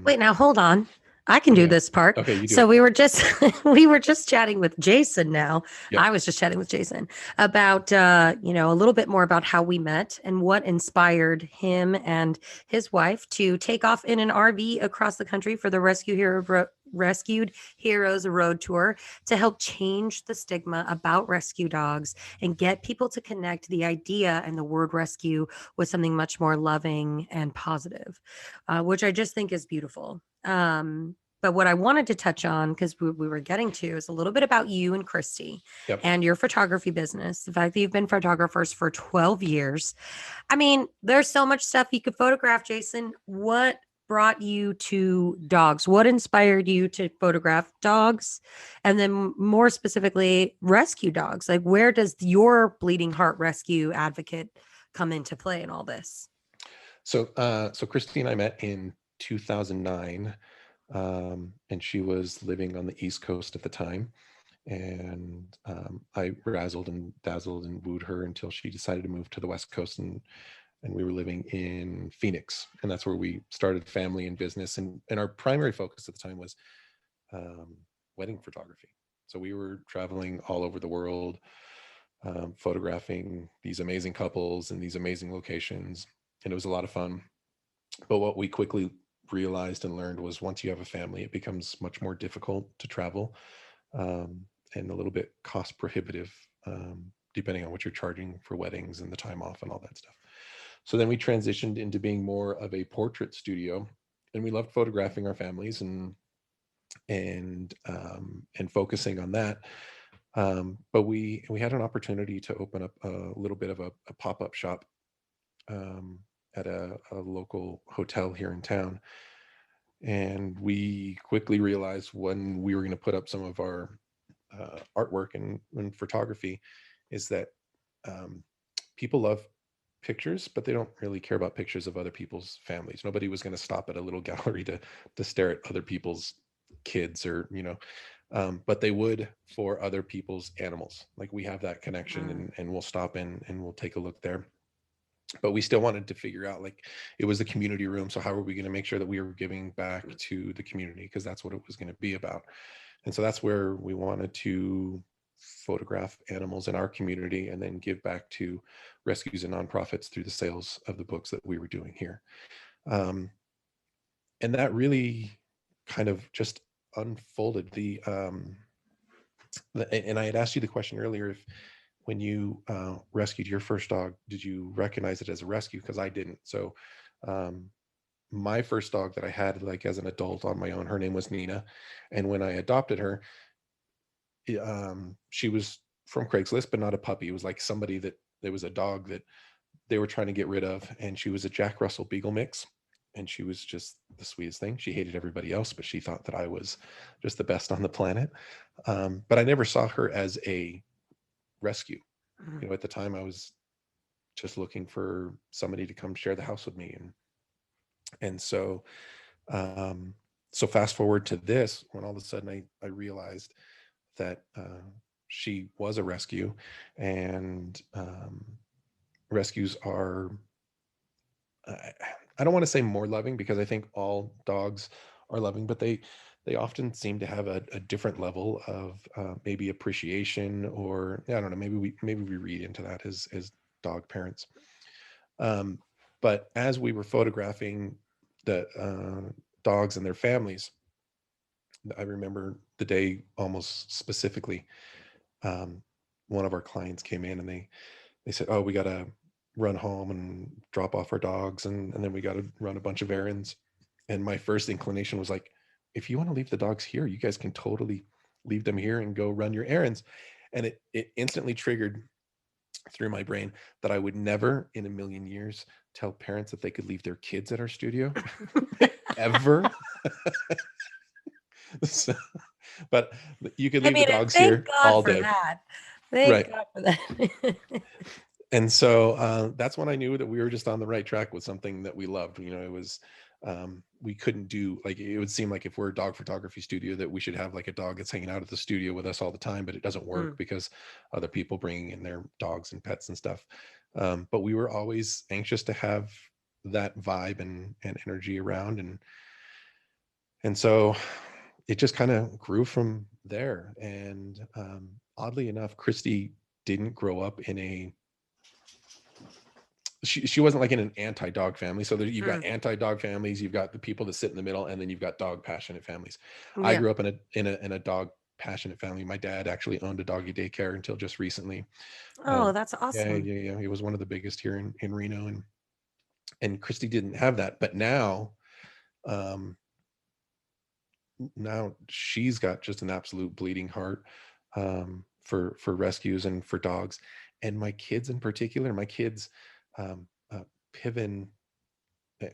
S2: Wait, now hold on. I can
S1: Oh
S2: do
S1: yeah.
S2: this part.
S1: Okay, you do
S2: So
S1: it.
S2: we were just we were just chatting with Jason now.
S1: Yep.
S2: I was just chatting with Jason about a little bit more about how we met and what inspired him and his wife to take off in an RV across the country for the Rescued Heroes Road Tour to help change the stigma about rescue dogs and get people to connect the idea and the word rescue with something much more loving and positive, which I just think is beautiful. But what I wanted to touch on, because we were getting to, is a little bit about you and Christy
S1: Yep.
S2: and your photography business. The fact that you've been photographers for 12 years. I mean, there's so much stuff you could photograph, Jason. What brought you to dogs? What inspired you to photograph dogs? And then more specifically, rescue dogs? Like, where does your Bleeding Heart Rescue advocate come into play in all this?
S1: So Christy and I met in 2009, and she was living on the East Coast at the time. And I razzled and dazzled and wooed her until she decided to move to the West Coast, and we were living in Phoenix, and that's where we started family and business. And our primary focus at the time was, um, wedding photography. So we were traveling all over the world, photographing these amazing couples in these amazing locations, and it was a lot of fun. But what we quickly realized and learned was, once you have a family, it becomes much more difficult to travel, um, and a little bit cost prohibitive, depending on what you're charging for weddings and the time off and all that stuff. So then we transitioned into being more of a portrait studio, and we loved photographing our families and focusing on that. But we had an opportunity to open up a little bit of a pop-up shop, um, at a local hotel here in town. And we quickly realized, when we were going to put up some of our, artwork and photography, is that, um, people love pictures, but they don't really care about pictures of other people's families. Nobody was going to stop at a little gallery to stare at other people's kids, or but they would for other people's animals. Like, we have that connection,
S2: Mm,
S1: and we'll stop in and we'll take a look there. But we still wanted to figure out, like, it was the community room, so how are we going to make sure that we were giving back to the community, because that's what it was going to be about. And so that's where we wanted to photograph animals in our community and then give back to rescues and nonprofits through the sales of the books that we were doing here. Um, and that really kind of just unfolded and I had asked you the question earlier, if when you rescued your first dog, did you recognize it as a rescue? Because I didn't. So um, my first dog that I had, like as an adult on my own, her name was Nina. And when I adopted her, she was from Craigslist, but not a puppy. It was like somebody that there was a dog that they were trying to get rid of, and she was a Jack Russell Beagle mix. And she was just the sweetest thing. She hated everybody else, but she thought that I was just the best on the planet. But I never saw her as a rescue.
S2: Mhm.
S1: You know, at the time I was just looking for somebody to come share the house with me. And um, so fast forward to this, when all of a sudden I realized that she was a rescue, and rescues are, I don't want to say more loving, because I think all dogs are loving, but they often seem to have a different level of maybe appreciation, or I don't know, maybe we read into that as dog parents. Um, but as we were photographing the dogs and their families, I remember the day almost specifically. Um, one of our clients came in, and they said, "Oh, we got to run home and drop off our dogs, and then we got to run a bunch of errands." And my first inclination was like, "If you want to leave the dogs here, you guys can totally leave them here and go run your errands." And it instantly triggered through my brain that I would never in a million years tell parents that they could leave their kids at our studio ever. So, but you could
S2: I
S1: leave the
S2: mean, and
S1: dogs
S2: thank
S1: here
S2: God
S1: all
S2: for
S1: day.
S2: that. Thank
S1: Right.
S2: God for that.
S1: And so that's when I knew that we were just on the right track with something that we loved. You know, it was, we couldn't do, like, it would seem like if we're a dog photography studio that we should have like a dog that's hanging out at the studio with us all the time, but it doesn't work
S2: Mm.
S1: because other people bringing in their dogs and pets and stuff. But we were always anxious to have that vibe and energy around. And so it just kind of grew from there. And oddly enough, Christy didn't grow up in she wasn't like in an anti-dog family. So there, you've got
S2: Mm.
S1: anti-dog families, you've got the people that sit in the middle, and then you've got dog passionate families. I
S2: Yeah.
S1: grew up in a dog passionate family. My dad actually owned a doggy daycare until just recently.
S2: Oh,
S1: Um,
S2: that's
S1: yeah,
S2: awesome.
S1: yeah, yeah. He was one of the biggest here in Reno, and Christy didn't have that. But um, now she's got just an absolute bleeding heart for rescues and for dogs. And my kids in particular, my kids, Piven, eh,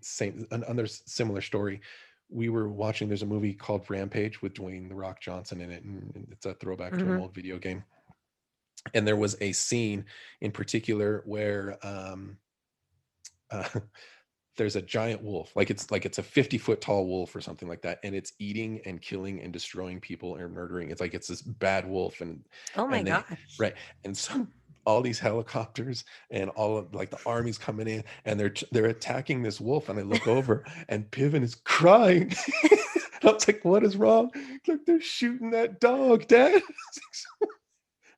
S1: same another similar story. We were watching, there's a movie called Rampage with Dwayne the Rock Johnson in it, and it's a throwback to an
S2: Hmm.
S1: old video game. And there was a scene in particular where uh, there's a giant wolf, like it's a 50-foot tall wolf or something like that, and it's eating and killing and destroying people and murdering. It's like it's this bad wolf,
S2: Oh my
S1: and they
S2: gosh.
S1: right. And so all these helicopters and all of like the army's coming in, and they're attacking this wolf, and I look over and Piven is crying. I was like, what is wrong? Like, they're shooting that dog, Dad.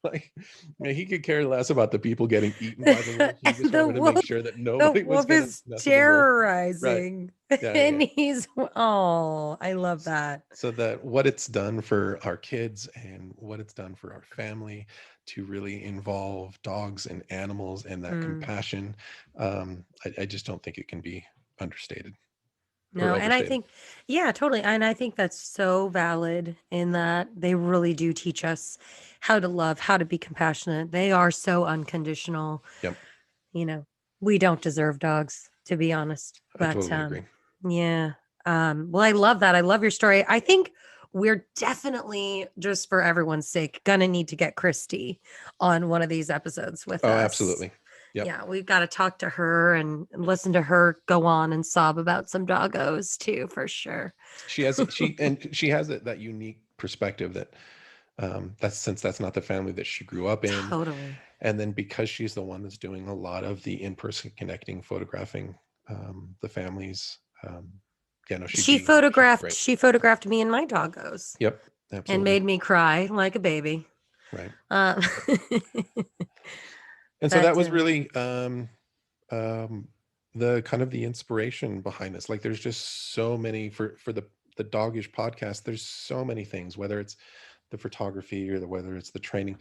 S1: Like, man, he could care less about the people getting eaten by the wolf. He just
S2: the
S1: wanted to make
S2: wolf,
S1: sure that
S2: the
S1: nobody was
S2: wolf
S1: going to
S2: is
S1: mess with the wolf. Right.
S2: terrorizing.
S1: Yeah, yeah,
S2: And
S1: yeah.
S2: he's, oh, I love that.
S1: So that what it's done for our kids and what it's done for our family to really involve dogs and animals and that
S2: Mm.
S1: compassion, I just don't think it can be understated or
S2: No, and I
S1: overstated.
S2: think, yeah, totally. And I think that's so valid in that they really do teach us how to love, how to be compassionate. They are so unconditional.
S1: Yep,
S2: You know, we don't deserve dogs, to be honest.
S1: I
S2: But
S1: totally agree.
S2: yeah. Well, I love that. I love your story. I think we're definitely, just for everyone's sake, gonna need to get Christy on one of these episodes with
S1: Oh,
S2: us.
S1: absolutely. Yep.
S2: Yeah, we've got to talk to her and listen to her go on and sob about some doggos too, for sure.
S1: She has that unique perspective that that's since that's not the family that she grew up in.
S2: Totally.
S1: And then because she's the one that's doing a lot of the in-person connecting, photographing the families. Yeah, no, she'd be great.
S2: She photographed me and my doggos.
S1: Yep.
S2: and
S1: Absolutely.
S2: made me cry like a baby.
S1: Right.
S2: Uh,
S1: And so that
S2: but
S1: was really um, the kind of the inspiration behind this. Like there's just so many for the Dogish podcast. There's so many things, whether it's the photography or whether it's the training.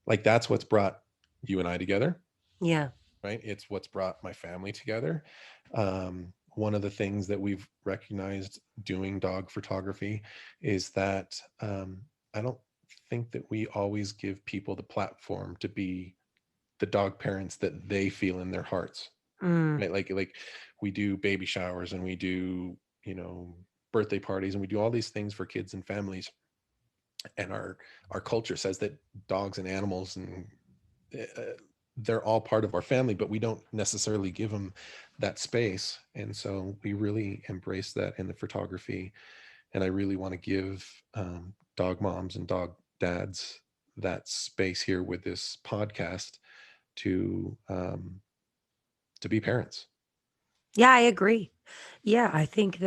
S1: Like that's what's brought you and I together,
S2: yeah,
S1: right? It's what's brought my family together. One of the things that we've recognized doing dog photography is that I don't think that we always give people the platform to be the dog parents that they feel in their hearts,
S2: mm,
S1: right? Like we do baby showers and we do, birthday parties and we do all these things for kids and families, and our culture says that dogs and animals and uh, they're all part of our family, but we don't necessarily give them that space. And so we really embrace that in the photography. And I really want to give dog moms and dog dads that space here with this podcast to be parents.
S2: yeah, I agree. Yeah, I think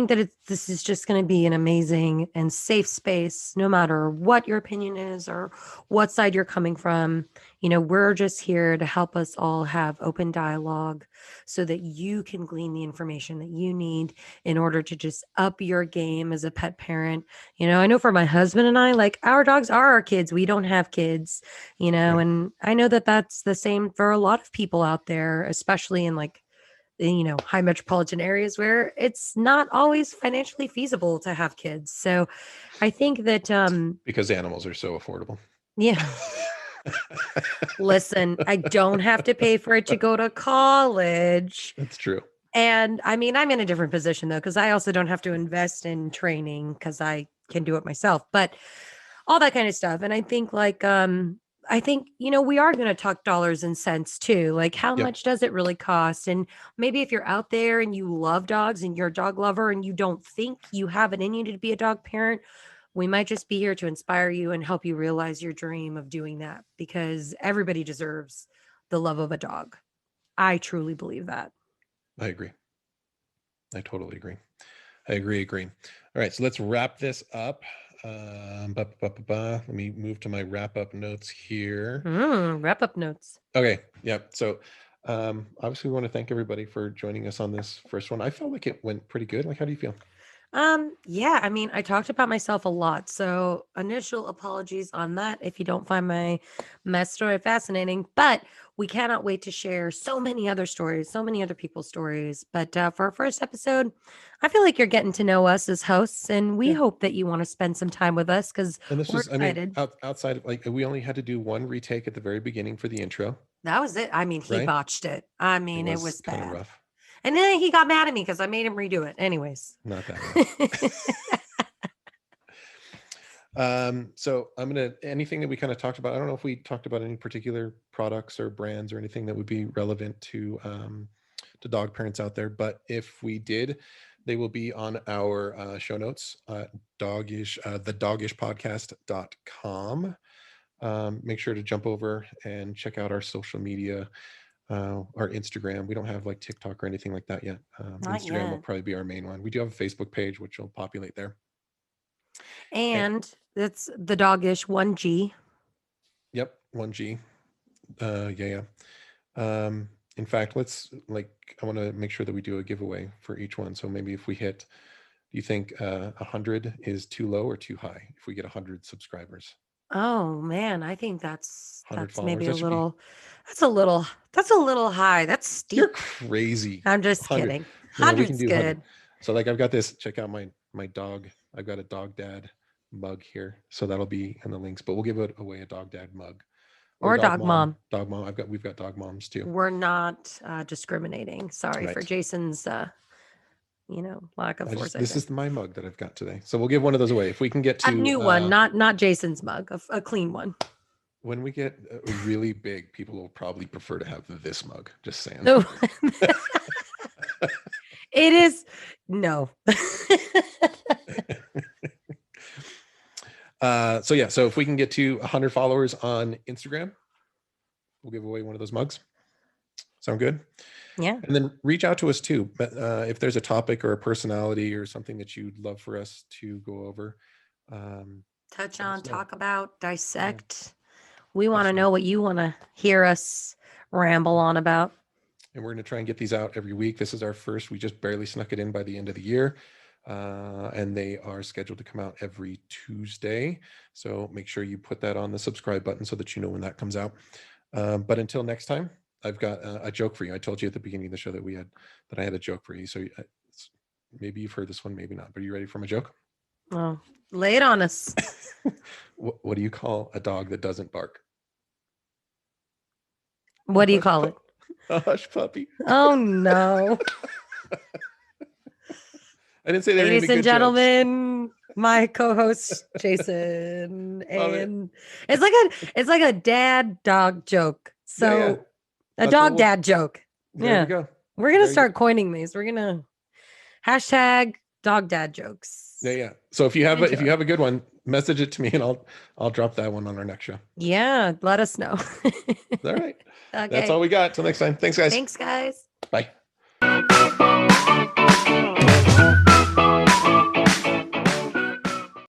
S2: that this is just going to be an amazing and safe space, no matter what your opinion is or what side you're coming from. We're just here to help us all have open dialogue so that you can glean the information that you need in order to just up your game as a pet parent. I know for my husband and I, like our dogs are our kids. We don't have kids,
S1: Right.
S2: and I know that that's the same for a lot of people out there, especially in like high metropolitan areas where it's not always financially feasible to have kids. So I think that
S1: Because animals are so affordable.
S2: yeah, listen, I don't have to pay for it to go to college.
S1: That's true.
S2: And I mean, I'm in a different position though, because I also don't have to invest in training because I can do it myself. But all that kind of stuff. And I think, we are going to talk dollars and cents too. Like, how
S1: Yep.
S2: much does it really cost? And maybe if you're out there and you love dogs and you're a dog lover and you don't think you have it in you to be a dog parent, we might just be here to inspire you and help you realize your dream of doing that because everybody deserves the love of a dog. I truly believe that.
S1: I agree. I totally agree. I agree. All right, so let's wrap this up. Let me move to my wrap up notes here.
S2: Wrap up notes.
S1: Okay, yeah. So obviously we want to thank everybody for joining us on this first one. I felt like it went pretty good. Like, how do you feel?
S2: Yeah, I mean, I talked about myself a lot. So initial apologies on that if you don't find my mess story fascinating, but we cannot wait to share so many other stories, so many other people's stories. But for our first episode, I feel like you're getting to know us as hosts, and we
S1: Yeah.
S2: hope that you want to spend some time with us because
S1: And this
S2: we're
S1: was, I mean,
S2: excited.
S1: outside of like, we only had to do one retake at the very beginning for the intro,
S2: That was it. I mean, he
S1: right?
S2: botched it. I
S1: It
S2: mean, it
S1: was
S2: was
S1: kind of
S2: bad.
S1: rough.
S2: And then he got mad at me because I made him redo it. Anyways.
S1: Not that rough. So I'm gonna anything that we kind of talked about. I don't know if we talked about any particular products or brands or anything that would be relevant to dog parents out there, but if we did, they will be on our show notes, dogish the dogishpodcast.com. Make sure to jump over and check out our social media, our Instagram. We don't have like TikTok or anything like that yet.
S2: Not
S1: Instagram will
S2: yet.
S1: probably be our main one. We do have a Facebook page which will populate there. And,
S2: And it's the Dogish 1G.
S1: yep, 1G. Yeah. In fact, I want to make sure that we do a giveaway for each one. So maybe if we hit, do you think 100 is too low or too high? If we get 100 subscribers,
S2: Oh man, I think that's
S1: 100
S2: that's
S1: followers,
S2: maybe a
S1: that should be,
S2: little that's a little high. That's steep.
S1: you're crazy.
S2: I'm just
S1: 100.
S2: kidding.
S1: No, we can
S2: 100's
S1: do 100.
S2: good.
S1: So like I've got this, check out my dog. I've got a dog dad mug here. So that'll be in the links, but we'll give it away, a dog dad mug or
S2: Or
S1: dog
S2: dog
S1: mom.
S2: mom.
S1: Dog mom. We've got dog moms too.
S2: We're not discriminating. Sorry for
S1: Right.
S2: Jason's lack of foresight
S1: This
S2: there.
S1: is my mug that I've got today. So we'll give one of those away. If we can get
S2: A
S1: to
S2: new one, not Jason's mug, a clean one.
S1: when we get really big, people will probably prefer to have this mug. Just saying.
S2: No. It is no.
S1: So if we can get to 100 followers on Instagram, we'll give away one of those mugs. Sound good?
S2: Yeah.
S1: And then reach out to us too. But if there's a topic or a personality or something that you'd love for us to go over,
S2: Touch
S1: let
S2: on,
S1: us know.
S2: talk about,
S1: Yeah,
S2: dissect. We want to
S1: absolutely.
S2: know what you want to hear us ramble on about.
S1: And we're going to try and get these out every week. This is our first. We just barely snuck it in by the end of the year. And they are scheduled to come out every Tuesday. So make sure you put that on the subscribe button so that you know when that comes out. But until next time, I've got a joke for you. I told you at the beginning of the show that I had a joke for you. So maybe you've heard this one, maybe not. But are you ready for my joke?
S2: Oh, lay it on us.
S1: What do you call a dog that doesn't bark?
S2: What do you call it?
S1: A hush puppy.
S2: Oh no.
S1: I didn't say there were any
S2: Ladies
S1: good
S2: and
S1: jokes.
S2: gentlemen, my co-host Jason.
S1: Love it.
S2: And it's like a dad dog joke. So
S1: Yeah.
S2: a
S1: That's
S2: dog
S1: what
S2: dad joke.
S1: There
S2: Yeah.
S1: we go.
S2: We're gonna
S1: Very
S2: start coining these. We're gonna hashtag dog dad jokes.
S1: Yeah. So if you have
S2: Enjoy.
S1: a good one, message it to me and I'll drop that one on our next show.
S2: Yeah, let us know.
S1: All right.
S2: Okay.
S1: That's all we got. Till next time. Thanks, guys.
S2: Thanks, guys.
S1: Bye.